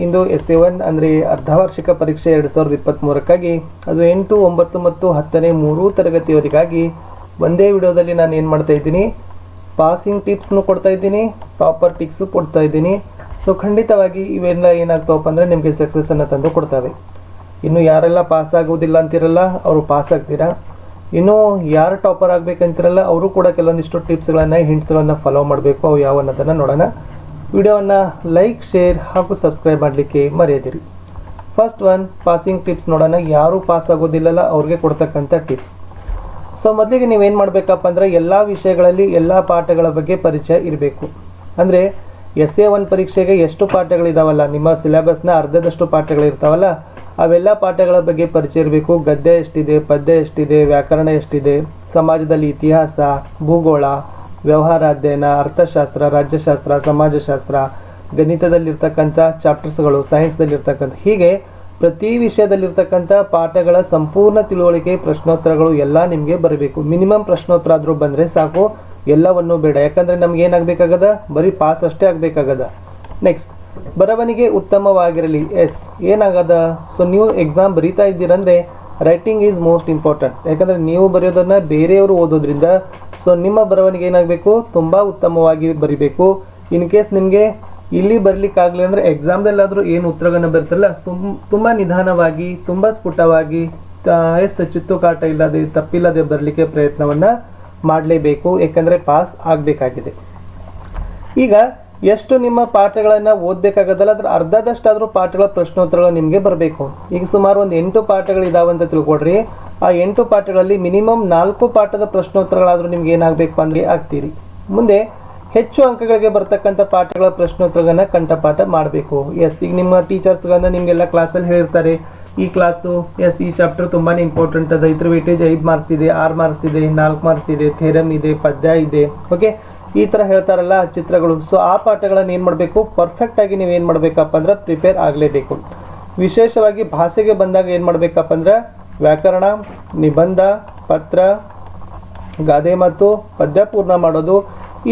ಇಂದು SA1 ಅಂದರೆ ಅರ್ಧವಾರ್ಷಿಕ ಪರೀಕ್ಷೆ 2023ಕ್ಕಾಗಿ ಅದು 8, 9 ಮತ್ತು 10ನೇ 3 ತರಗತಿಯವರಿಗಾಗಿ ಒಂದೇ ವಿಡಿಯೋದಲ್ಲಿ ನಾನು ಏನು ಮಾಡ್ತಾ ಇದ್ದೀನಿ, ಪಾಸಿಂಗ್ ಟಿಪ್ಸ್ನು ಕೊಡ್ತಾ ಇದ್ದೀನಿ, ಟಾಪರ್ ಟಿಪ್ಸು ಕೊಡ್ತಾ ಇದ್ದೀನಿ. ಸೊ ಖಂಡಿತವಾಗಿ ಇವೆಲ್ಲ ಏನಾಗ್ತಾವಪ್ಪ ಅಂದರೆ ನಿಮಗೆ ಸಕ್ಸಸ್ಸನ್ನು ತಂದು ಕೊಡ್ತವೆ. ಇನ್ನು ಯಾರೆಲ್ಲ ಪಾಸ್ ಆಗೋದಿಲ್ಲ ಅಂತಿರಲ್ಲ ಅವರು ಪಾಸ್ ಆಗ್ತೀರಾ. ಇನ್ನು ಯಾರು ಟಾಪರ್ ಆಗಬೇಕಂತಿರಲ್ಲ ಅವರು ಕೂಡ ಕೆಲವೊಂದಿಷ್ಟು ಟಿಪ್ಸ್ಗಳನ್ನು ಹಿಂಟ್ಸ್ಗಳನ್ನು ಫಾಲೋ ಮಾಡಬೇಕು. ಅವು ಯಾವ ಅನ್ನೋದನ್ನು ನೋಡೋಣ. ವಿಡಿಯೋವನ್ನು ಲೈಕ್, ಶೇರ್ ಹಾಗೂ ಸಬ್ಸ್ಕ್ರೈಬ್ ಮಾಡಲಿಕ್ಕೆ ಮರೆಯದಿರಿ. ಫಸ್ಟ್ ಒನ್ ಪಾಸಿಂಗ್ ಟಿಪ್ಸ್ ನೋಡೋಣ. ಯಾರು ಪಾಸ್ ಆಗೋದಿಲ್ಲಲ್ಲ ಅವ್ರಿಗೆ ಕೊಡ್ತಕ್ಕಂಥ ಟಿಪ್ಸ್. ಸೊ ಮೊದಲಿಗೆ ನೀವೇನು ಮಾಡಬೇಕಪ್ಪ ಅಂದರೆ ಎಲ್ಲ ವಿಷಯಗಳಲ್ಲಿ ಎಲ್ಲ ಪಾಠಗಳ ಬಗ್ಗೆ ಪರಿಚಯ ಇರಬೇಕು. ಅಂದರೆ SA1 ಪರೀಕ್ಷೆಗೆ ಎಷ್ಟು ಪಾಠಗಳಿದಾವಲ್ಲ, ನಿಮ್ಮ ಸಿಲೆಬಸ್ನ ಅರ್ಧದಷ್ಟು ಪಾಠಗಳಿರ್ತಾವಲ್ಲ, ಅವೆಲ್ಲ ಪಾಠಗಳ ಬಗ್ಗೆ ಪರಿಚಯ ಇರಬೇಕು. ಗದ್ಯ ಎಷ್ಟಿದೆ, ಪದ್ಯ ಎಷ್ಟಿದೆ, ವ್ಯಾಕರಣ ಎಷ್ಟಿದೆ, ಸಮಾಜದಲ್ಲಿ ಇತಿಹಾಸ, ಭೂಗೋಳ, ವ್ಯವಹಾರ ಅಧ್ಯಯನ, ಅರ್ಥಶಾಸ್ತ್ರ, ರಾಜ್ಯಶಾಸ್ತ್ರ, ಸಮಾಜಶಾಸ್ತ್ರ, ಗಣಿತದಲ್ಲಿರ್ತಕ್ಕಂಥ ಚಾಪ್ಟರ್ಸ್ಗಳು, ಸೈನ್ಸ್ದಲ್ಲಿರ್ತಕ್ಕಂಥ, ಹೀಗೆ ಪ್ರತಿ ವಿಷಯದಲ್ಲಿರ್ತಕ್ಕಂಥ ಪಾಠಗಳ ಸಂಪೂರ್ಣ ತಿಳುವಳಿಕೆ, ಪ್ರಶ್ನೋತ್ತರಗಳು ಎಲ್ಲ ನಿಮಗೆ ಬರಬೇಕು. ಮಿನಿಮಮ್ ಪ್ರಶ್ನೋತ್ತರ ಆದರೂ ಬಂದರೆ ಸಾಕು, ಎಲ್ಲವನ್ನೂ ಬೇಡ. ಯಾಕಂದರೆ ನಮ್ಗೆ ಏನಾಗಬೇಕಾಗದ, ಬರೀ ಪಾಸ್ ಅಷ್ಟೇ ಆಗಬೇಕಾಗದ. ನೆಕ್ಸ್ಟ್, ಬರವಣಿಗೆ ಉತ್ತಮವಾಗಿರಲಿ. ಏನಾಗದ, ಸೊ ನೀವು ಎಕ್ಸಾಮ್ ಬರೀತಾ ಇದ್ದೀರಂದರೆ ರೈಟಿಂಗ್ ಈಸ್ ಮೋಸ್ಟ್ ಇಂಪಾರ್ಟೆಂಟ್. ಯಾಕಂದರೆ ನೀವು ಬರೆಯೋದನ್ನು ಬೇರೆಯವರು ಓದೋದ್ರಿಂದ ಸೊ ನಿಮ್ಮ ಬರವಣಿಗೆ ಏನಾಗಬೇಕು, ತುಂಬ ಉತ್ತಮವಾಗಿ ಬರಿಬೇಕು. ಇನ್ ಕೇಸ್ ನಿಮಗೆ ಇಲ್ಲಿ ಬರಲಿಕ್ಕಾಗಲಿ ಅಂದರೆ ಎಕ್ಸಾಮ್ದಲ್ಲಾದರೂ ಏನು ಉತ್ತರಗಳನ್ನು ಬರ್ತಾರಲ್ಲ, ತುಂಬ ನಿಧಾನವಾಗಿ, ತುಂಬ ಸ್ಫುಟವಾಗಿ, ಚಿತ್ತು ಕಾಟ ಇಲ್ಲದೆ, ತಪ್ಪಿಲ್ಲದೆ ಬರಲಿಕ್ಕೆ ಪ್ರಯತ್ನವನ್ನು ಮಾಡಲೇಬೇಕು. ಯಾಕಂದರೆ ಪಾಸ್ ಆಗಬೇಕಾಗಿದೆ. ಈಗ ಎಷ್ಟು ನಿಮ್ಮ ಪಾಠಗಳನ್ನು ಓದಬೇಕಾಗದಲ್ಲ, ಅದರ ಅರ್ಧದಷ್ಟಾದರೂ ಪಾಠಗಳ ಪ್ರಶ್ನೋತ್ತರಗಳು ನಿಮಗೆ ಬರಬೇಕು. ಈಗ ಸುಮಾರು ಒಂದು 8 ಪಾಠಗಳಿದಾವೆ ಅಂತ ತಿಳ್ಕೊಡ್ರಿ. ಆ 8 ಪಾಠಗಳಲ್ಲಿ ಮಿನಿಮಮ್ 4 ಪಾಠದ ಪ್ರಶ್ನೋತ್ತರಗಳಾದರೂ ನಿಮ್ಗೆ ಏನಾಗಬೇಕು ಅಂದರೆ ಆಗ್ತೀರಿ. ಮುಂದೆ ಹೆಚ್ಚು ಅಂಕಗಳಿಗೆ ಬರ್ತಕ್ಕಂಥ ಪಾಠಗಳ ಪ್ರಶ್ನೋತ್ತರಗಳನ್ನ ಕಂಠಪಾಠ ಮಾಡಬೇಕು. ಈಗ ನಿಮ್ಮ ಟೀಚರ್ಸ್ಗಳನ್ನ ನಿಮಗೆಲ್ಲ ಕ್ಲಾಸಲ್ಲಿ ಹೇಳಿರ್ತಾರೆ, ಈ ಕ್ಲಾಸು ಈ ಚಾಪ್ಟರ್ ತುಂಬಾ ಇಂಪಾರ್ಟೆಂಟ್ ಅದ, ಇದ್ರ ವೇಟೇಜ್ 5 ಮಾರ್ಕ್ಸ್ ಇದೆ, 6 ಮಾರ್ಕ್ಸ್ ಇದೆ, 4 ಮಾರ್ಕ್ಸ್ ಇದೆ, ಥೇರಮ್ ಇದೆ, ಪದ್ಯ ಇದೆ, ಓಕೆ, ಈ ಥರ ಹೇಳ್ತಾರಲ್ಲ ಚಿತ್ರಗಳು. ಸೊ ಆ ಪಾಠಗಳನ್ನು ಏನು ಮಾಡಬೇಕು, ಪರ್ಫೆಕ್ಟಾಗಿ ನೀವು ಏನು ಮಾಡಬೇಕಪ್ಪ ಅಂದ್ರೆ ಪ್ರಿಪೇರ್ ಆಗಲೇಬೇಕು. ವಿಶೇಷವಾಗಿ ಭಾಷೆಗೆ ಬಂದಾಗ ಏನು ಮಾಡಬೇಕಪ್ಪ ಅಂದ್ರೆ ವ್ಯಾಕರಣ, ನಿಬಂಧ, ಪತ್ರ, ಗಾದೆ ಮತ್ತು ಪದ್ಯ ಪೂರ್ಣ ಮಾಡೋದು,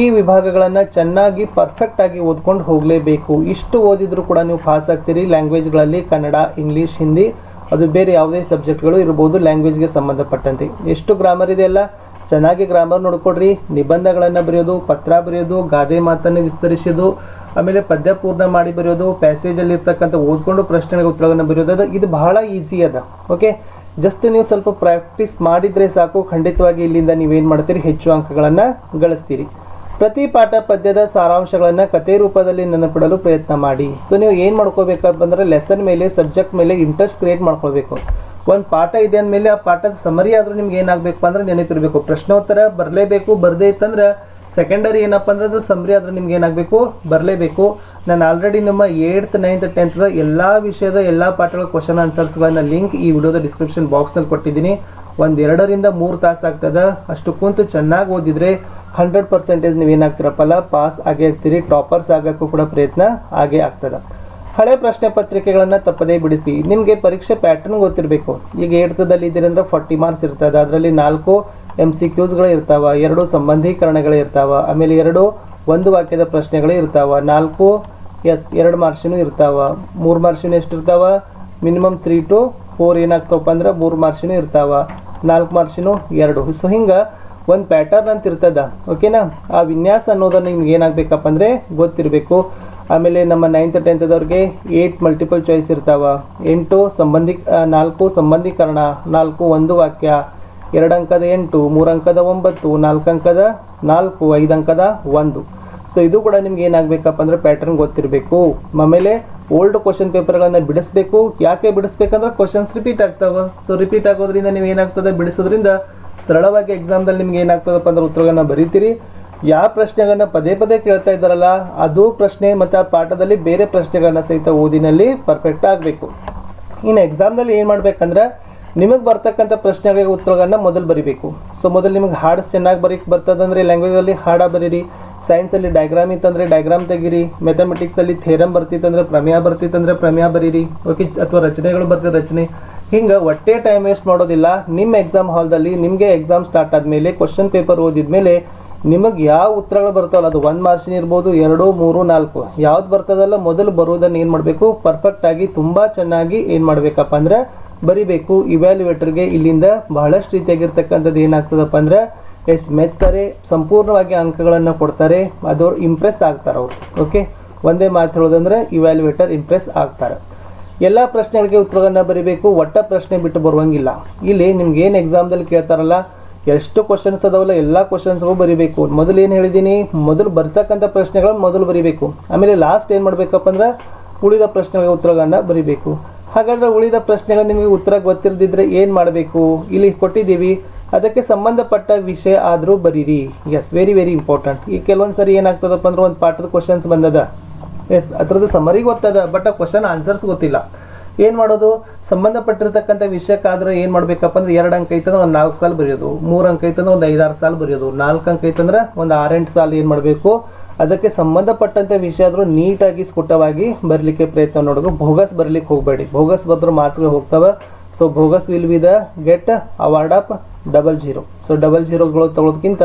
ಈ ವಿಭಾಗಗಳನ್ನು ಚೆನ್ನಾಗಿ ಪರ್ಫೆಕ್ಟಾಗಿ ಓದ್ಕೊಂಡು ಹೋಗಲೇಬೇಕು. ಇಷ್ಟು ಓದಿದ್ರು ಕೂಡ ನೀವು ಪಾಸ್ ಆಗ್ತೀರಿ. ಲ್ಯಾಂಗ್ವೇಜ್ಗಳಲ್ಲಿ ಕನ್ನಡ, ಇಂಗ್ಲೀಷ್, ಹಿಂದಿ, ಅದು ಬೇರೆ ಯಾವುದೇ ಸಬ್ಜೆಕ್ಟ್ಗಳು ಇರ್ಬೋದು ಲ್ಯಾಂಗ್ವೇಜ್ಗೆ ಸಂಬಂಧಪಟ್ಟಂತೆ. ಎಷ್ಟು ಗ್ರಾಮರ್ ಇದೆಯಲ್ಲ, ಚೆನ್ನಾಗಿ ಗ್ರಾಮರ್ ನೋಡ್ಕೊಡ್ರಿ. ನಿಬಂಧಗಳನ್ನು ಬರೆಯೋದು, ಪತ್ರ ಬರೆಯೋದು, ಗಾದೆ ಮಾತನ್ನು ವಿಸ್ತರಿಸೋದು, ಆಮೇಲೆ ಪದ್ಯ ಪೂರ್ಣ ಮಾಡಿ ಬರೆಯೋದು, ಪ್ಯಾಸೇಜಲ್ಲಿ ಇರ್ತಕ್ಕಂಥ ಓದ್ಕೊಂಡು ಪ್ರಶ್ನೆಗೆ ಉತ್ತರಗಳನ್ನು ಬರೆಯೋದು, ಇದು ಬಹಳ ಈಸಿ ಅದ. ಓಕೆ, ಜಸ್ಟ್ ನೀವು ಸ್ವಲ್ಪ ಪ್ರಾಕ್ಟೀಸ್ ಮಾಡಿದರೆ ಸಾಕು. ಖಂಡಿತವಾಗಿ ಇಲ್ಲಿಂದ ನೀವೇನು ಮಾಡ್ತೀರಿ, ಹೆಚ್ಚು ಅಂಕಗಳನ್ನು ಗಳಿಸ್ತೀರಿ. ಪ್ರತಿ ಪಾಠ ಪದ್ಯದ ಸಾರಾಂಶಗಳನ್ನು ಕಥೆ ರೂಪದಲ್ಲಿ ನೆನಪಿಡಲು ಪ್ರಯತ್ನ ಮಾಡಿ. ಸೊ ನೀವು ಏನು ಮಾಡ್ಕೋಬೇಕಪ್ಪ ಅಂದ್ರೆ ಲೆಸನ್ ಮೇಲೆ, ಸಬ್ಜೆಕ್ಟ್ ಮೇಲೆ ಇಂಟ್ರೆಸ್ಟ್ ಕ್ರಿಯೇಟ್ ಮಾಡ್ಕೊಳ್ಬೇಕು. ಒಂದು ಪಾಠ ಇದೆ ಅಂದಮೇಲೆ ಆ ಪಾಠದ ಸಮರಿ ಆದರೂ ನಿಮ್ಗೆ ಏನಾಗಬೇಕು ಅಂದ್ರೆ ನೆನಪಿರಬೇಕು. ಪ್ರಶ್ನೋತ್ತರ ಬರಲೇಬೇಕು. ಬರದೇ ಇತ್ತಂದ್ರೆ ಸೆಕೆಂಡರಿ ಏನಪ್ಪ ಅಂದ್ರೆ ಅದು ಸಮರಿ ಆದರೂ ನಿಮ್ಗೆ ಏನಾಗಬೇಕು, ಬರಲೇಬೇಕು. ನಾನು ಆಲ್ರೆಡಿ ನಮ್ಮ 8th, 9th, 10th ಎಲ್ಲ ವಿಷಯದ ಎಲ್ಲ ಪಾಠಗಳ ಕ್ವಶನ್ ಆನ್ಸರ್ಸ್ಗಳನ್ನ ಲಿಂಕ್ ಈ ವಿಡಿಯೋದ ಡಿಸ್ಕ್ರಿಪ್ಷನ್ ಬಾಕ್ಸ್ನಲ್ಲಿ ಕೊಟ್ಟಿದ್ದೀನಿ. ಒಂದು 2 ರಿಂದ 3 ತಾಸು ಆಗ್ತದೆ. ಅಷ್ಟು ಕುಂತು ಚೆನ್ನಾಗಿ ಓದಿದರೆ 100% ನೀವೇನಾಗ್ತೀರಪ್ಪಲ್ಲ, ಪಾಸ್ ಆಗೇ ಆಗ್ತೀರಿ. ಟಾಪರ್ಸ್ ಆಗೋಕ್ಕೂ ಕೂಡ ಪ್ರಯತ್ನ ಆಗೇ ಆಗ್ತದೆ. ಹಳೆ ಪ್ರಶ್ನೆ ಪತ್ರಿಕೆಗಳನ್ನು ತಪ್ಪದೇ ಬಿಡಿಸಿ. ನಿಮಗೆ ಪರೀಕ್ಷೆ ಪ್ಯಾಟರ್ನ್ ಗೊತ್ತಿರಬೇಕು. ಈಗ 8th ಇದ್ದೀರಿ ಅಂದ್ರೆ 40 ಮಾರ್ಕ್ಸ್ ಇರ್ತದೆ. ಅದರಲ್ಲಿ 4 MCQsಗಳು ಇರ್ತಾವ, 2 ಸಂಬಂಧೀಕರಣಗಳು ಇರ್ತಾವ, ಆಮೇಲೆ 2 ಒಂದು ವಾಕ್ಯದ ಪ್ರಶ್ನೆಗಳು ಇರ್ತಾವ, 4 2 ಮಾರ್ಕ್ಸಿನೂ ಇರ್ತಾವ, 3 ಮಾರ್ಕ್ಸಿನೂ ಎಷ್ಟು ಇರ್ತಾವ, ಮಿನಿಮಮ್ 3 to 4 ಏನಾಗ್ತಾವಪ್ಪ ಅಂದ್ರೆ 3 ಮಾರ್ಕ್ಸಿನೂ ಇರ್ತಾವ, 4 ಮಾರ್ಕ್ಸಿನೂ 2. ಸೊ ಹಿಂಗೆ ಒಂದು ಪ್ಯಾಟರ್ನ್ ಅಂತ ಇರ್ತದ. ಓಕೆನಾ, ಆ ವಿನ್ಯಾಸ ಅನ್ನೋದನ್ನು ನಿಮ್ಗೆ ಏನಾಗಬೇಕಪ್ಪ ಅಂದರೆ ಗೊತ್ತಿರಬೇಕು. ಆಮೇಲೆ ನಮ್ಮ 9th, 10th 8 ಮಲ್ಟಿಪಲ್ ಚಾಯ್ಸ್ ಇರ್ತಾವ, 4 ಸಂಬಂಧೀಕರಣ, 4 ಒಂದು ವಾಕ್ಯ, 2 ಅಂಕದ 8, 3 ಅಂಕದ 9, 4 ಅಂಕದ 4, 5 ಅಂಕದ 1. ಸೊ ಇದು ಕೂಡ ನಿಮ್ಗೆ ಏನಾಗಬೇಕಪ್ಪ ಅಂದ್ರೆ ಪ್ಯಾಟರ್ನ್ ಗೊತ್ತಿರಬೇಕು. ಆಮೇಲೆ ಓಲ್ಡ್ ಕ್ವಶನ್ ಪೇಪರ್ಗಳನ್ನು ಬಿಡಿಸ್ಬೇಕು. ಯಾಕೆ ಬಿಡಿಸ್ಬೇಕಂದ್ರೆ ಕ್ವಶನ್ಸ್ ರಿಪೀಟ್ ಆಗ್ತಾವ. ಸೊ ರಿಪೀಟ್ ಆಗೋದ್ರಿಂದ ನೀವು ಏನಾಗ್ತದೆ, ಬಿಡಿಸೋದ್ರಿಂದ ಸರಳವಾಗಿ ಎಕ್ಸಾಮ್ದಲ್ಲಿ ನಿಮ್ಗೆ ಏನಾಗ್ತದಪ್ಪ ಅಂದ್ರೆ ಉತ್ತರಗಳನ್ನ ಬರೀತೀರಿ. ಯಾವ ಪ್ರಶ್ನೆಗಳನ್ನ ಪದೇ ಪದೇ ಕೇಳ್ತಾ ಇದ್ದಾರಲ್ಲ ಅದು ಪ್ರಶ್ನೆ ಮತ್ತು ಆ ಪಾಠದಲ್ಲಿ ಬೇರೆ ಪ್ರಶ್ನೆಗಳನ್ನ ಸಹಿತ ಓದಿನಲ್ಲಿ ಪರ್ಫೆಕ್ಟ್ ಆಗಬೇಕು. ಇನ್ನು ಎಕ್ಸಾಮ್ದಲ್ಲಿ ಏನು ಮಾಡ್ಬೇಕಂದ್ರೆ ನಿಮಗೆ ಬರ್ತಕ್ಕಂಥ ಪ್ರಶ್ನೆಗಳಿಗೆ ಉತ್ತರಗಳನ್ನ ಮೊದಲು ಬರೀಬೇಕು. ಸೊ ಮೊದಲು ನಿಮಗೆ ಹಾಡ್ಸ್ ಚೆನ್ನಾಗಿ ಬರ್ತದಂದ್ರೆ ಲ್ಯಾಂಗ್ವೇಜಲ್ಲಿ ಹಾಡ ಬರೀರಿ. ಸೈನ್ಸಲ್ಲಿ ಡಯಾಗ್ರಾಮ್ ಇತ್ತಂದರೆ ಡಯಾಗ್ರಾಮ್ ತೆಗೀರಿ. ಮ್ಯಾಥಮೆಟಿಕ್ಸಲ್ಲಿ ಥೇರಮ್ ಬರ್ತಿತ್ತಂದ್ರೆ ಪ್ರಮೇಯ ಬರ್ತಿತ್ತಂದ್ರೆ ಪ್ರಮೇಯ ಬರೀರಿ. ಓಕೆ, ಅಥವಾ ರಚನೆಗಳು ಬರ್ತಿದೆ ರಚನೆ. ಹಿಂಗೆ ಒಟ್ಟೆ ಟೈಮ್ ವೇಸ್ಟ್ ಮಾಡೋದಿಲ್ಲ. ನಿಮ್ಮ ಎಕ್ಸಾಮ್ ಹಾಲ್ದಲ್ಲಿ ನಿಮಗೆ ಎಕ್ಸಾಮ್ ಸ್ಟಾರ್ಟ್ ಆದಮೇಲೆ ಕ್ವಶನ್ ಪೇಪರ್ ಓದಿದ ಮೇಲೆ ನಿಮಗೆ ಯಾವ ಉತ್ತರಗಳು ಬರ್ತಾವಲ್ಲ ಅದು 1 ಮಾರ್ಕ್ಸಿನ ಇರ್ಬೋದು, 2, 3, 4 ಯಾವ್ದು ಬರ್ತದಲ್ಲ ಮೊದಲು ಬರೋದನ್ನು ಏನು ಮಾಡಬೇಕು, ಪರ್ಫೆಕ್ಟ್ ಆಗಿ ತುಂಬ ಚೆನ್ನಾಗಿ ಏನು ಮಾಡಬೇಕಪ್ಪ ಅಂದ್ರೆ ಬರಿಬೇಕು. ಇವ್ಯಾಲ್ಯುವೇಟರ್ಗೆ ಇಲ್ಲಿಂದ ಬಹಳಷ್ಟು ರೀತಿಯಾಗಿರ್ತಕ್ಕಂಥದ್ದು ಏನಾಗ್ತದಪ್ಪ ಅಂದ್ರೆ ಮೆಚ್ತಾರೆ, ಸಂಪೂರ್ಣವಾಗಿ ಅಂಕಗಳನ್ನು ಕೊಡ್ತಾರೆ, ಅದು ಇಂಪ್ರೆಸ್ ಆಗ್ತಾರೆ ಅವರು. ಓಕೆ, ಒಂದೇ ಮಾತು ಹೇಳೋದಂದ್ರೆ ಇವ್ಯಾಲ್ಯುವೇಟರ್ ಇಂಪ್ರೆಸ್ ಆಗ್ತಾರೆ. ಎಲ್ಲ ಪ್ರಶ್ನೆಗಳಿಗೆ ಉತ್ತರಗಳನ್ನ ಬರಿಬೇಕು, ಒಟ್ಟ ಪ್ರಶ್ನೆ ಬಿಟ್ಟು ಬರುವಂಗಿಲ್ಲ. ಇಲ್ಲಿ ನಿಮ್ಗೆ ಏನು ಎಕ್ಸಾಮ್ದಲ್ಲಿ ಕೇಳ್ತಾರಲ್ಲ ಎಷ್ಟು ಕ್ವಶನ್ಸ್ ಅದಾವಲ್ಲ ಎಲ್ಲ ಕ್ವಶನ್ಸ್ಗೂ ಬರಿಬೇಕು. ಮೊದಲು ಏನು ಹೇಳಿದ್ದೀನಿ, ಮೊದಲು ಬರ್ತಕ್ಕಂಥ ಪ್ರಶ್ನೆಗಳನ್ನು ಮೊದಲು ಬರಿಬೇಕು, ಆಮೇಲೆ ಲಾಸ್ಟ್ ಏನು ಮಾಡಬೇಕಪ್ಪ ಅಂದ್ರೆ ಉಳಿದ ಪ್ರಶ್ನೆಗಳಿಗೆ ಉತ್ತರಗಳನ್ನ ಬರಿಬೇಕು. ಹಾಗಾದ್ರೆ ಉಳಿದ ಪ್ರಶ್ನೆಗಳು ನಿಮಗೆ ಉತ್ತರ ಗೊತ್ತಿರದಿದ್ರೆ ಏನು ಮಾಡಬೇಕು, ಇಲ್ಲಿ ಕೊಟ್ಟಿದ್ದೀವಿ, ಅದಕ್ಕೆ ಸಂಬಂಧಪಟ್ಟ ವಿಷಯ ಆದರೂ ಬರೀರಿ. Yes, very very important. ಈ ಕೆಲವೊಂದು ಸರಿ ಏನಾಗ್ತದಪ್ಪ ಅಂದ್ರೆ ಒಂದು ಪಾಠದ ಕ್ವಶನ್ಸ್ ಬಂದದ, ಎಸ್ ಅದರದ್ದು ಸಮರಿ ಗೊತ್ತದ, ಬಟ್ ಆ ಕ್ವಶನ್ ಆನ್ಸರ್ಸ್ ಗೊತ್ತಿಲ್ಲ. ಏನು ಮಾಡೋದು, ಸಂಬಂಧಪಟ್ಟಿರ್ತಕ್ಕಂಥ ವಿಷಯಕ್ಕಾದ್ರೆ ಏನು ಮಾಡಬೇಕಪ್ಪ ಅಂದ್ರೆ 2 ಅಂಕ ಐತಂದ್ರೆ ಒಂದು 4 ಸಾಲ ಬರೆಯೋದು, 3 ಅಂಕ ಐತಂದ್ರೆ ಒಂದು 5-6 ಸಾಲ ಬರೆಯೋದು, 4 ಅಂಕ ಐತಂದ್ರೆ ಒಂದು 6-8 ಸಾಲ ಏನು ಮಾಡಬೇಕು, ಅದಕ್ಕೆ ಸಂಬಂಧಪಟ್ಟಂಥ ವಿಷಯ ಆದರೂ ನೀಟಾಗಿ ಸ್ಫುಟವಾಗಿ ಬರಲಿಕ್ಕೆ ಪ್ರಯತ್ನ ಮಾಡೋದು. ಬೋಗಸ್ ಬರಲಿಕ್ಕೆ ಹೋಗಬೇಡಿ, ಬೋಗಸ್ ಬಂದ್ರೆ ಮಾರ್ಕ್ಸ್ಗಳು ಹೋಗ್ತವೆ. So bogus will be the get award of 00. So 00ಗಳು ತಗೊಳ್ಳೋದಕ್ಕಿಂತ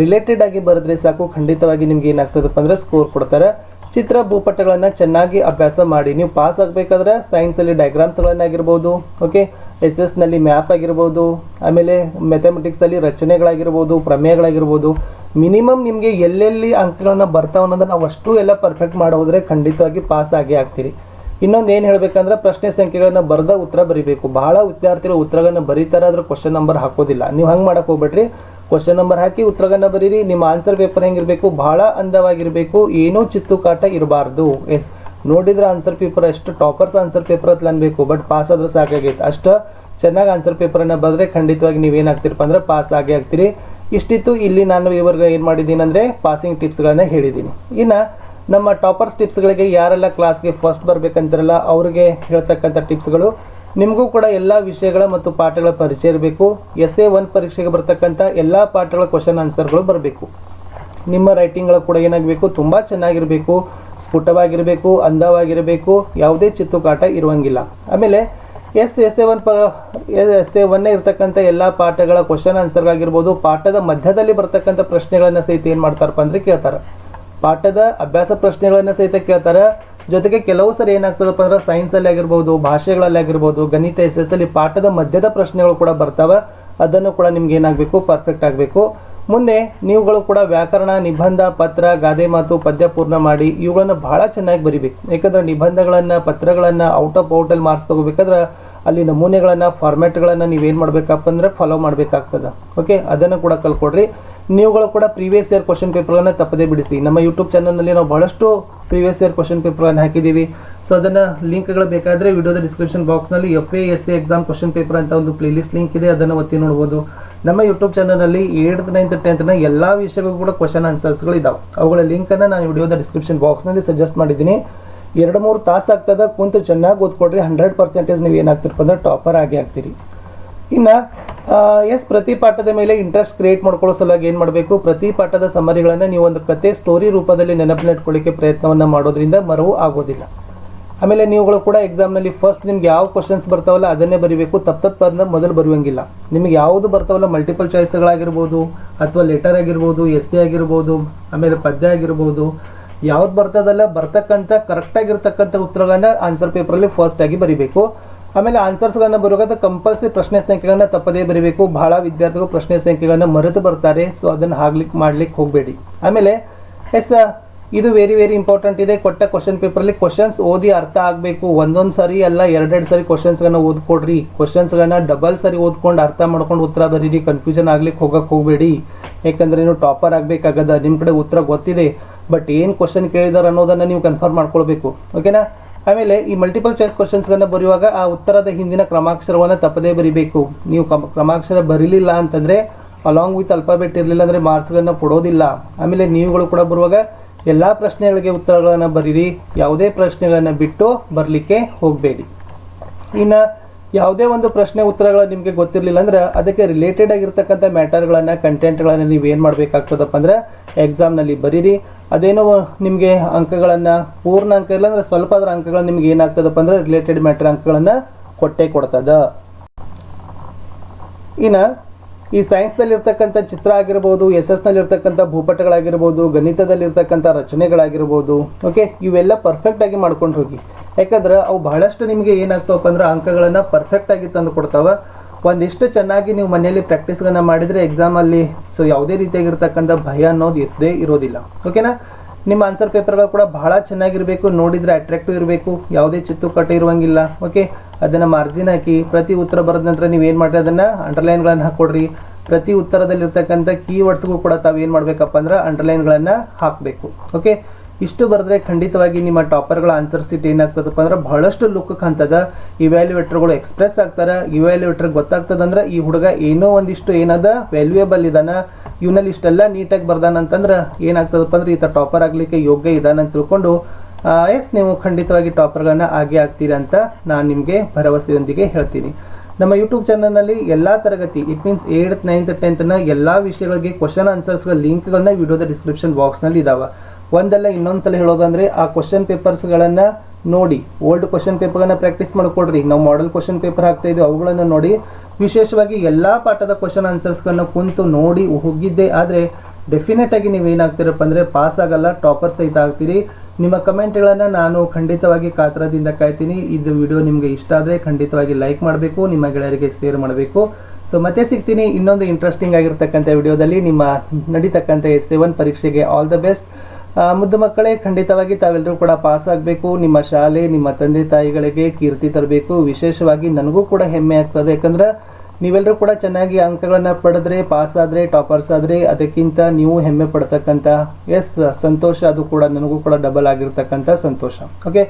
ರಿಲೇಟೆಡ್ ಆಗಿ ಬರೆದ್ರೆ ಸಾಕು, ಖಂಡಿತವಾಗಿ ನಿಮ್ಗೆ ಏನಾಗ್ತದಪ್ಪ ಅಂದ್ರೆ ಸ್ಕೋರ್ ಕೊಡ್ತಾರೆ. ಚಿತ್ರ ಭೂಪಟಗಳನ್ನು ಚೆನ್ನಾಗಿ ಅಭ್ಯಾಸ ಮಾಡಿ. ನೀವು ಪಾಸ್ ಆಗಬೇಕಾದ್ರೆ ಸೈನ್ಸಲ್ಲಿ ಡಯಾಗ್ರಾಮ್ಸ್ಗಳನ್ನಾಗಿರ್ಬೋದು, ಓಕೆ, SS ನಲ್ಲಿ ಮ್ಯಾಪ್ ಆಗಿರ್ಬೋದು, ಆಮೇಲೆ ಮ್ಯಾಥಮೆಟಿಕ್ಸಲ್ಲಿ ರಚನೆಗಳಾಗಿರ್ಬೋದು, ಪ್ರಮೇಯಗಳಾಗಿರ್ಬೋದು, ಮಿನಿಮಮ್ ನಿಮಗೆ ಎಲ್ಲೆಲ್ಲಿ ಅಂಕಗಳನ್ನು ಬರ್ತಾವೆ ಅನ್ನೋದನ್ನ ನಾವು ಅಷ್ಟು ಎಲ್ಲ ಪರ್ಫೆಕ್ಟ್ ಮಾಡೋದ್ರೆ ಖಂಡಿತವಾಗಿ ಪಾಸ್ ಆಗೇ ಆಗ್ತೀರಿ. ಇನ್ನೊಂದು ಏನು ಹೇಳಬೇಕಂದ್ರೆ ಪ್ರಶ್ನೆ ಸಂಖ್ಯೆಗಳನ್ನ ಬರೆದ ಉತ್ತರ ಬರೀಬೇಕು. ಬಹಳ ವಿದ್ಯಾರ್ಥಿಗಳು ಉತ್ತರಗಳನ್ನ ಬರೀತಾರೆ, ಆದ್ರೆ ಕ್ವಶನ್ ನಂಬರ್ ಹಾಕೋದಿಲ್ಲ. ನೀವು ಹಂಗೆ ಮಾಡಕ್ಕೆ ಹೋಗ್ಬೇಡ್ರಿ, ಕ್ವಶನ್ ನಂಬರ್ ಹಾಕಿ ಉತ್ತರಗಳನ್ನ ಬರೀರಿ. ನಿಮ್ಮ ಆನ್ಸರ್ ಪೇಪರ್ ಹೆಂಗಿರಬೇಕು, ಬಹಳ ಅಂದವಾಗಿರಬೇಕು, ಏನೂ ಚಿತ್ತು ಕಾಟ ಇರಬಾರ್ದು. ಎಸ್, ನೋಡಿದ್ರೆ ಆನ್ಸರ್ ಪೇಪರ್ ಎಷ್ಟು ಟಾಪರ್ಸ್ ಆನ್ಸರ್ ಪೇಪರ್ ಅಂತ ಅನ್ಬೇಕು, ಬಟ್ ಪಾಸ್ ಆದ್ರೆ ಸಾಕಾಗೈತೆ. ಅಷ್ಟು ಚೆನ್ನಾಗಿ ಆನ್ಸರ್ ಪೇಪರನ್ನು ಬರೆದ್ರೆ ಖಂಡಿತವಾಗಿ ನೀವೇನಾಗ್ತಿರಪ್ಪ ಅಂದ್ರೆ ಪಾಸ್ ಆಗೇ ಆಗ್ತೀರಿ. ಇಷ್ಟಿತ್ತು ಇಲ್ಲಿ ನಾನು ಇವ್ರಿಗೆ ಏನು ಮಾಡಿದ್ದೀನಿ ಅಂದರೆ ಪಾಸಿಂಗ್ ಟಿಪ್ಸ್ಗಳನ್ನ ಹೇಳಿದ್ದೀನಿ. ಇನ್ನು ನಮ್ಮ ಟಾಪರ್ಸ್ ಟಿಪ್ಸ್ಗಳಿಗೆ ಯಾರೆಲ್ಲ ಕ್ಲಾಸ್ಗೆ ಫಸ್ಟ್ ಬರಬೇಕಂತಾರಲ್ಲ ಅವ್ರಿಗೆ ಹೇಳ್ತಕ್ಕಂಥ ಟಿಪ್ಸ್ಗಳು, ನಿಮಗೂ ಕೂಡ ಎಲ್ಲ ವಿಷಯಗಳ ಮತ್ತು ಪಾಠಗಳ ಪರಿಚಯ ಇರಬೇಕು. SA1 ಪರೀಕ್ಷೆಗೆ ಬರ್ತಕ್ಕಂಥ ಎಲ್ಲ ಪಾಠಗಳ ಕ್ವಶನ್ ಆನ್ಸರ್ಗಳು ಬರಬೇಕು. ನಿಮ್ಮ ರೈಟಿಂಗ್ಗಳು ಕೂಡ ಏನಾಗಬೇಕು, ತುಂಬ ಚೆನ್ನಾಗಿರಬೇಕು, ಸ್ಫುಟವಾಗಿರಬೇಕು, ಅಂದವಾಗಿರಬೇಕು, ಯಾವುದೇ ಚಿತ್ತುಕಾಟ ಇರುವಂಗಿಲ್ಲ. ಆಮೇಲೆ SA1 ಇರ್ತಕ್ಕಂಥ ಎಲ್ಲ ಪಾಠಗಳ ಕ್ವಶನ್ ಆನ್ಸರ್ಗಳಾಗಿರ್ಬೋದು, ಪಾಠದ ಮಧ್ಯದಲ್ಲಿ ಬರ್ತಕ್ಕಂಥ ಪ್ರಶ್ನೆಗಳನ್ನು ಸಹಿತ ಏನು ಮಾಡ್ತಾರಪ್ಪ ಅಂದರೆ ಕೇಳ್ತಾರೆ. ಪಾಠದ ಅಭ್ಯಾಸ ಪ್ರಶ್ನೆಗಳನ್ನು ಸಹಿತ ಕೇಳ್ತಾರೆ. ಜೊತೆಗೆ ಕೆಲವು ಸರಿ ಏನಾಗ್ತದಪ್ಪ ಅಂದ್ರೆ ಸೈನ್ಸಲ್ಲಿ ಆಗಿರ್ಬೋದು, ಭಾಷೆಗಳಲ್ಲಿ ಆಗಿರ್ಬೋದು, ಗಣಿತ SS ಅಲ್ಲಿ ಪಾಠದ ಮಧ್ಯದ ಪ್ರಶ್ನೆಗಳು ಕೂಡ ಬರ್ತಾವೆ. ಅದನ್ನು ಕೂಡ ನಿಮ್ಗೆ ಏನಾಗಬೇಕು, ಪರ್ಫೆಕ್ಟ್ ಆಗಬೇಕು. ಮುಂದೆ ನೀವುಗಳು ಕೂಡ ವ್ಯಾಕರಣ, ನಿಬಂಧ, ಪತ್ರ, ಗಾದೆ ಮಾತು, ಪದ್ಯ ಪೂರ್ಣ ಮಾಡಿ ಇವುಗಳನ್ನು ಬಹಳ ಚೆನ್ನಾಗಿ ಬರಿಬೇಕು. ಯಾಕಂದ್ರೆ ನಿಬಂಧಗಳನ್ನು, ಪತ್ರಗಳನ್ನು ಔಟ್ ಆಫ್ ಔಟಲ್ಲಿ ಮಾರ್ಕ್ಸ್ ತಗೋಬೇಕಾದ್ರೆ ಅಲ್ಲಿ ನಮೂನೆಗಳನ್ನು, ಫಾರ್ಮ್ಯಾಟ್ಗಳನ್ನು ನೀವೇನು ಮಾಡಬೇಕಪ್ಪ ಅಂದ್ರೆ ಫಾಲೋ ಮಾಡಬೇಕಾಗ್ತದೆ. ಓಕೆ, ಅದನ್ನು ಕೂಡ ಕಲ್ಕೊಡ್ರಿ. ನೀವುಗಳು ಕೂಡ ಪ್ರೀವಿಯಸ್ ಇಯರ್ ಕ್ವಶನ್ ಪೇಪರ್ಗಳನ್ನು ತಪ್ಪದೇ ಬಿಡಿಸಿ. ನಮ್ಮ ಯೂಟ್ಯೂಬ್ ಚಾನಲ್ನಲ್ಲಿ ನಾವು ಬಹಳಷ್ಟು ಪ್ರೀವಿಯಸ್ ಇಯರ್ ಕ್ವಶನ್ ಪೇಪರ್ಗಳನ್ನು ಹಾಕಿದ್ದೀವಿ. ಸೊ ಅದನ್ನು ಲಿಂಕ್ಗಳು ಬೇಕಾದರೆ ವಿಡಿಯೋದ ಡಿಸ್ಕ್ರಿಪ್ಷನ್ ಬಾಕ್ಸ್ನಲ್ಲಿ FA ಎಕ್ಸಾಮ್ ಕ್ವಶನ್ ಪೇಪರ್ ಅಂತ ಒಂದು ಪ್ಲೇಲಿಸ್ಟ್ ಲಿಂಕ್ ಇದೆ, ಅದನ್ನು ಒತ್ತಿ ನೋಡ್ಬೋದು. ನಮ್ಮ ಯೂಟ್ಯೂಬ್ ಚಾನಲ್ನಲ್ಲಿ 8th, 9th, 10th ಎಲ್ಲ ವಿಷಯಗಳು ಕೂಡ ಕ್ವಶನ್ ಆನ್ಸರ್ಸ್ಗಳು ಇದಾವೆ. ಅವುಗಳ ಲಿಂಕನ್ನು ನಾನು ವಿಡಿಯೋದ ಡಿಸ್ಕ್ರಿಪ್ಷನ್ ಬಾಕ್ಸ್ನಲ್ಲಿ ಸಜೆಸ್ಟ್ ಮಾಡಿದ್ದೀನಿ. 2-3 ತಾಸು ಆಗ್ತದೆ, ಕುಂತು ಚೆನ್ನಾಗಿ ಓದ್ಕೊಡ್ರಿ. 100% ನೀವು ಏನಾಗ್ತಿರಪ್ಪ ಅಂದ್ರೆ ಟಾಪರ್ ಆಗೇ ಆಗ್ತೀರಿ. ಇನ್ನು ಪ್ರತಿ ಪಾಠದ ಮೇಲೆ ಇಂಟ್ರೆಸ್ಟ್ ಕ್ರಿಯೇಟ್ ಮಾಡ್ಕೊಳ್ಳೋ ಸಲುವಾಗಿ ಏನು ಮಾಡಬೇಕು, ಪ್ರತಿ ಪಾಠದ ಸಮರಿಗಳನ್ನು ನೀವು ಒಂದು ಕತೆ ಸ್ಟೋರಿ ರೂಪದಲ್ಲಿ ನೆನಪಿಟ್ಕೊಳ್ಳಿಕ್ಕೆ ಪ್ರಯತ್ನವನ್ನು ಮಾಡೋದ್ರಿಂದ ಮರವು ಆಗೋದಿಲ್ಲ. ಆಮೇಲೆ ನೀವುಗಳು ಕೂಡ ಎಕ್ಸಾಮ್ನಲ್ಲಿ ಫಸ್ಟ್ ನಿಮ್ಗೆ ಯಾವ ಕ್ವಶನ್ಸ್ ಬರ್ತಾವಲ್ಲ ಅದನ್ನೇ ಬರೀಬೇಕು. ತಪ್ಪದ ಮೊದಲು ಬರೆಯುವಂಗಿಲ್ಲ. ನಿಮಗೆ ಯಾವುದು ಬರ್ತಾವಲ್ಲ ಮಲ್ಟಿಪಲ್ ಚಾಯ್ಸ್ಗಳಾಗಿರ್ಬೋದು, ಅಥವಾ ಲೆಟರ್ ಆಗಿರ್ಬೋದು, essay ಆಗಿರ್ಬೋದು, ಆಮೇಲೆ ಪದ್ಯ ಆಗಿರ್ಬೋದು, ಯಾವ್ದು ಬರ್ತದಲ್ಲ ಬರ್ತಕ್ಕಂಥ ಕರೆಕ್ಟಾಗಿರ್ತಕ್ಕಂಥ ಉತ್ತರಗಳನ್ನ ಆನ್ಸರ್ ಪೇಪರಲ್ಲಿ ಫಸ್ಟ್ ಆಗಿ ಬರೀಬೇಕು. ಆಮೇಲೆ ಆನ್ಸರ್ಸ್ಗಳನ್ನ ಬರುವಾಗ ಕಂಪಲ್ಸರಿ ಪ್ರಶ್ನೆ ಸಂಖ್ಯೆಗಳನ್ನ ತಪ್ಪದೇ ಬರೀಬೇಕು. ಬಹಳ ವಿದ್ಯಾರ್ಥಿಗಳು ಪ್ರಶ್ನೆ ಸಂಖ್ಯೆಗಳನ್ನ ಮರೆತು ಬರ್ತಾರೆ. ಸೊ ಅದನ್ನು ಮಾಡ್ಲಿಕ್ಕೆ ಹೋಗಬೇಡಿ. ಆಮೇಲೆ ಇದು ವೆರಿ ವೆರಿ ಇಂಪಾರ್ಟೆಂಟ್ ಇದೆ. ಕೊಟ್ಟ ಕ್ವಶನ್ ಪೇಪರಲ್ಲಿ ಕ್ವಶನ್ಸ್ ಓದಿ ಅರ್ಥ ಆಗಬೇಕು. ಒಂದೊಂದು ಸರಿ ಅಲ್ಲ, 2 ಸರಿ ಕ್ವಶನ್ಸ್ಗಳನ್ನ ಓದ್ಕೊಡ್ರಿ. ಕ್ವಶನ್ಸ್ಗಳನ್ನ ಡಬಲ್ ಸರಿ ಓದ್ಕೊಂಡು ಅರ್ಥ ಮಾಡ್ಕೊಂಡು ಉತ್ತರ ಬರೀರಿ. ಕನ್ಫ್ಯೂಷನ್ ಆಗ್ಲಿಕ್ಕೆ ಹೋಗಬೇಡಿ. ಯಾಕಂದ್ರೆ ನೀವು ಟಾಪರ್ ಆಗಬೇಕಾಗದ. ನಿಮ್ಮ ಕಡೆ ಉತ್ತರ ಗೊತ್ತಿದೆ, ಬಟ್ ಏನು ಕ್ವಶನ್ ಕೇಳಿದಾರೆ ಅನ್ನೋದನ್ನ ನೀವು ಕನ್ಫರ್ಮ್ ಮಾಡ್ಕೊಳ್ಬೇಕು. ಓಕೆನಾ? ಆಮೇಲೆ ಈ ಮಲ್ಟಿಪಲ್ ಚಾಯ್ಸ್ ಕ್ವಶನ್ಸ್ಗಳನ್ನ ಬರೆಯುವಾಗ ಆ ಉತ್ತರದ ಹಿಂದಿನ ಕ್ರಮಾಕ್ಷರವನ್ನು ತಪ್ಪದೇ ಬರಿಬೇಕು. ನೀವು ಕ್ರಮಾಕ್ಷರ ಬರೀಲಿಲ್ಲ ಅಂತಂದರೆ, ಅಲಾಂಗ್ ವಿತ್ ಅಲ್ಫಾಬೆಟ್ ಇರಲಿಲ್ಲ ಅಂದರೆ ಮಾರ್ಕ್ಸ್ಗಳನ್ನ ಕೊಡೋದಿಲ್ಲ. ಆಮೇಲೆ ನೀವುಗಳು ಕೂಡ ಬರುವಾಗ ಎಲ್ಲ ಪ್ರಶ್ನೆಗಳಿಗೆ ಉತ್ತರಗಳನ್ನು ಬರೀರಿ. ಯಾವುದೇ ಪ್ರಶ್ನೆಗಳನ್ನು ಬಿಟ್ಟು ಬರಲಿಕ್ಕೆ ಹೋಗಬೇಡಿ. ಇನ್ನು ಯಾವುದೇ ಒಂದು ಪ್ರಶ್ನೆ ಉತ್ತರಗಳು ನಿಮಗೆ ಗೊತ್ತಿರಲಿಲ್ಲ ಅಂದ್ರೆ ಅದಕ್ಕೆ ರಿಲೇಟೆಡ್ ಆಗಿರ್ತಕ್ಕಂಥ ಮ್ಯಾಟರ್ಗಳನ್ನು, ಕಂಟೆಂಟ್ಗಳನ್ನು ನೀವು ಏನು ಮಾಡಬೇಕಾಗ್ತದಪ್ಪ ಅಂದ್ರೆ ಎಕ್ಸಾಮ್ನಲ್ಲಿ ಬರೀರಿ. ಅದೇನೋ ನಿಮಗೆ ಅಂಕಗಳನ್ನು, ಪೂರ್ಣ ಅಂಕ ಇಲ್ಲ ಅಂದ್ರೆ ಸ್ವಲ್ಪ ಅದರ ಅಂಕಗಳು ನಿಮ್ಗೆ ಏನಾಗ್ತದಪ್ಪ ಅಂದ್ರೆ ರಿಲೇಟೆಡ್ ಮ್ಯಾಟರ್ ಅಂಕಗಳನ್ನು ಕೊಟ್ಟೇ ಕೊಡ್ತದ. ಇನ್ನು ಈ ಸೈನ್ಸ್ನಲ್ಲಿರ್ತಕ್ಕಂಥ ಚಿತ್ರ ಆಗಿರ್ಬೋದು, SS ನಲ್ಲಿರ್ತಕ್ಕಂಥ ಭೂಪಟಗಳಾಗಿರ್ಬೋದು, ಗಣಿತದಲ್ಲಿರ್ತಕ್ಕಂಥ ರಚನೆಗಳಾಗಿರ್ಬೋದು, ಓಕೆ, ಇವೆಲ್ಲ ಪರ್ಫೆಕ್ಟಾಗಿ ಮಾಡ್ಕೊಂಡು ಹೋಗಿ. ಯಾಕಂದ್ರೆ ಅವು ಬಹಳಷ್ಟು ನಿಮಗೆ ಏನಾಗ್ತಾವಪ್ಪ ಅಂದ್ರೆ ಅಂಕಗಳನ್ನು ಪರ್ಫೆಕ್ಟಾಗಿ ತಂದು ಕೊಡ್ತಾವೆ. ಒಂದಿಷ್ಟು ಚೆನ್ನಾಗಿ ನೀವು ಮನೆಯಲ್ಲಿ ಪ್ರಾಕ್ಟೀಸ್ಗಳನ್ನ ಮಾಡಿದರೆ ಎಕ್ಸಾಮಲ್ಲಿ ಸೊ ಯಾವುದೇ ರೀತಿಯಾಗಿರ್ತಕ್ಕಂಥ ಭಯ ಅನ್ನೋದು ಇರದೇ ಇರೋದಿಲ್ಲ. ಓಕೆನಾ? ನಿಮ್ಮ ಆನ್ಸರ್ ಪೇಪರ್ಗಳು ಕೂಡ ಬಹಳ ಚೆನ್ನಾಗಿರಬೇಕು, ನೋಡಿದರೆ ಅಟ್ರಾಕ್ಟಿವ್ ಇರಬೇಕು, ಯಾವುದೇ ಚಿತ್ತುಕಟ್ಟೆ ಇರುವಂಗಿಲ್ಲ. ಓಕೆ, ಅದನ್ನು ಮಾರ್ಜಿನ್ ಹಾಕಿ ಪ್ರತಿ ಉತ್ತರ ಬರೆದ ನಂತರ ನೀವೇನು ಮಾಡಿರಿ ಅದನ್ನು ಅಂಡರ್ಲೈನ್ಗಳನ್ನು ಹಾಕ್ಕೊಡ್ರಿ. ಪ್ರತಿ ಉತ್ತರದಲ್ಲಿರ್ತಕ್ಕಂಥ ಕೀವರ್ಡ್ಸ್ಗೂ ಕೂಡ ತಾವು ಏನು ಮಾಡಬೇಕಪ್ಪ ಅಂದ್ರೆ ಅಂಡರ್ಲೈನ್ಗಳನ್ನು ಹಾಕಬೇಕು. ಓಕೆ, ಇಷ್ಟು ಬರೆದ್ರೆ ಖಂಡಿತವಾಗಿ ನಿಮ್ಮ ಟಾಪರ್ಗಳ ಆನ್ಸರ್ ಸೀಟ್ ಏನಾಗ್ತದಪ್ಪ ಅಂದ್ರೆ ಬಹಳಷ್ಟು ಲುಕ್ ಕಾಣ್ತದ. ಇವ್ಯಾಲ್ಯೂಯೇಟರ್ಗಳು ಎಕ್ಸ್ಪ್ರೆಸ್ ಆಗ್ತಾರೆ. ಇವ್ಯಾಲ್ಯೂಯೇಟರ್ ಗೊತ್ತಾಗ್ತದಂದ್ರೆ ಈ ಹುಡುಗ ಏನೋ ಒಂದಿಷ್ಟು ಏನದ ವ್ಯಾಲ್ಯೂಯೇಬಲ್ ಇದಾನ, ಇವನಲ್ಲಿ ಇಷ್ಟೆಲ್ಲ ನೀಟಾಗಿ ಬರ್ದಾನಂತಂದ್ರೆ ಏನಾಗ್ತದಪ್ಪ ಅಂದ್ರೆ ಈತ ಟಾಪರ್ ಆಗಲಿಕ್ಕೆ ಯೋಗ್ಯ ಇದಾನಂತ ತಿಳ್ಕೊಂಡು ಎಸ್ ನೀವು ಖಂಡಿತವಾಗಿ ಟಾಪರ್ಗಳನ್ನ ಆಗೇ ಆಗ್ತೀರಿ ಅಂತ ನಾನು ನಿಮಗೆ ಭರವಸೆಯೊಂದಿಗೆ ಹೇಳ್ತೀನಿ. ನಮ್ಮ ಯೂಟ್ಯೂಬ್ ಚಾನಲ್ನಲ್ಲಿ ಎಲ್ಲ ತರಗತಿ it means 8th 9th 10th ಎಲ್ಲ ವಿಷಯಗಳಿಗೆ ಕ್ವಶನ್ ಆನ್ಸರ್ಸ್ಗಳ ಲಿಂಕ್ಗಳನ್ನ ವಿಡಿಯೋದ ಡಿಸ್ಕ್ರಿಪ್ಷನ್ ಬಾಕ್ಸ್ನಲ್ಲಿ ಇದಾವೆ. ಒಂದಲ್ಲ ಇನ್ನೊಂದ್ಸಲ ಹೇಳೋದಂದ್ರೆ ಆ ಕ್ವಶನ್ ಪೇಪರ್ಸ್ಗಳನ್ನ ನೋಡಿ, ಓಲ್ಡ್ ಕ್ವಶನ್ ಪೇಪರ್ಗಳನ್ನ ಪ್ರಾಕ್ಟೀಸ್ ಮಾಡ್ಕೊಡ್ರಿ. ನಾವು ಮಾಡೆಲ್ ಕ್ವಶನ್ ಪೇಪರ್ ಹಾಕ್ತಾ ಇದ್ದೀವಿ, ಅವುಗಳನ್ನು ನೋಡಿ. ವಿಶೇಷವಾಗಿ ಎಲ್ಲ ಪಾಠದ ಕ್ವಶನ್ ಆನ್ಸರ್ಸ್ಗಳನ್ನ ಕುಂತು ನೋಡಿ ಹೋಗಿದ್ದೆ ಆದರೆ ಡೆಫಿನೆಟ್ ಆಗಿ ನೀವು ಏನಾಗ್ತೀರಪ್ಪ ಅಂದರೆ ಪಾಸ್ ಆಗಲ್ಲ, ಟಾಪರ್ ಸಹಿತ ಆಗ್ತೀರಿ. ನಿಮ್ಮ ಕಮೆಂಟ್ಗಳನ್ನು ನಾನು ಖಂಡಿತವಾಗಿ ಕಾತರದಿಂದ ಕಾಯ್ತೀನಿ. ಇದು ವಿಡಿಯೋ ನಿಮಗೆ ಇಷ್ಟ ಆದರೆ ಖಂಡಿತವಾಗಿ ಲೈಕ್ ಮಾಡಬೇಕು, ನಿಮ್ಮ ಗೆಳೆಯರಿಗೆ ಶೇರ್ ಮಾಡಬೇಕು. ಸೊ ಮತ್ತೆ ಸಿಗ್ತೀನಿ ಇನ್ನೊಂದು ಇಂಟ್ರೆಸ್ಟಿಂಗ್ ಆಗಿರ್ತಕ್ಕಂಥ ವಿಡಿಯೋದಲ್ಲಿ. ನಿಮ್ಮ ನಡೀತಕ್ಕಂಥ S7 ಪರೀಕ್ಷೆಗೆ ಆಲ್ ದ ಬೆಸ್ಟ್. ಮುದ್ದು ಮಕ್ಕಳೇ, ಖಂಡಿತವಾಗಿ ತಾವೆಲ್ಲರೂ ಕೂಡ ಪಾಸ್ ಆಗಬೇಕು. ನಿಮ್ಮ ಶಾಲೆ, ನಿಮ್ಮ ತಂದೆ ತಾಯಿಗಳಿಗೆ ಕೀರ್ತಿ ತರಬೇಕು. ವಿಶೇಷವಾಗಿ ನನಗೂ ಕೂಡ ಹೆಮ್ಮೆ ಆಗ್ತದೆ, ಯಾಕಂದ್ರೆ ನೀವೆಲ್ಲರೂ ಕೂಡ ಚೆನ್ನಾಗಿ ಅಂಕಗಳನ್ನು ಪಡೆದ್ರೆ, ಪಾಸ್ ಆದರೆ, ಟಾಪರ್ಸ್ ಆದರೆ ಅದಕ್ಕಿಂತ ನೀವು ಹೆಮ್ಮೆ ಪಡ್ತಕ್ಕಂಥ ಸಂತೋಷ ಅದು ಕೂಡ ನನಗೂ ಕೂಡ ಡಬಲ್ ಆಗಿರ್ತಕ್ಕಂಥ ಸಂತೋಷ. ಓಕೆ,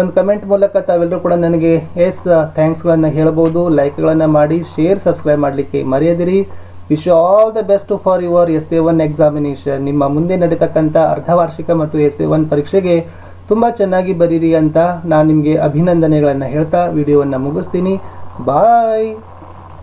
ಒಂದು ಕಮೆಂಟ್ ಮೂಲಕ ತಾವೆಲ್ಲರೂ ಕೂಡ ನನಗೆ ಥ್ಯಾಂಕ್ಸ್ಗಳನ್ನು ಹೇಳ್ಬೋದು. ಲೈಕ್ಗಳನ್ನು ಮಾಡಿ, ಶೇರ್, ಸಬ್ಸ್ಕ್ರೈಬ್ ಮಾಡಲಿಕ್ಕೆ ಮರೆಯದಿರಿ. Wish you all the best for your SA1 examination. ನಿಮ್ಮ ಮುಂದೆ ನಡೀತಕ್ಕಂಥ ಅರ್ಧವಾರ್ಷಿಕ ಮತ್ತು SA1 ಪರೀಕ್ಷೆಗೆ ತುಂಬ ಚೆನ್ನಾಗಿ ಬರೀರಿ ಅಂತ ನಾನು ನಿಮಗೆ ಅಭಿನಂದನೆಗಳನ್ನು ಹೇಳ್ತಾ ವಿಡಿಯೋವನ್ನು ಮುಗಿಸ್ತೀನಿ. ಬಾಯ್.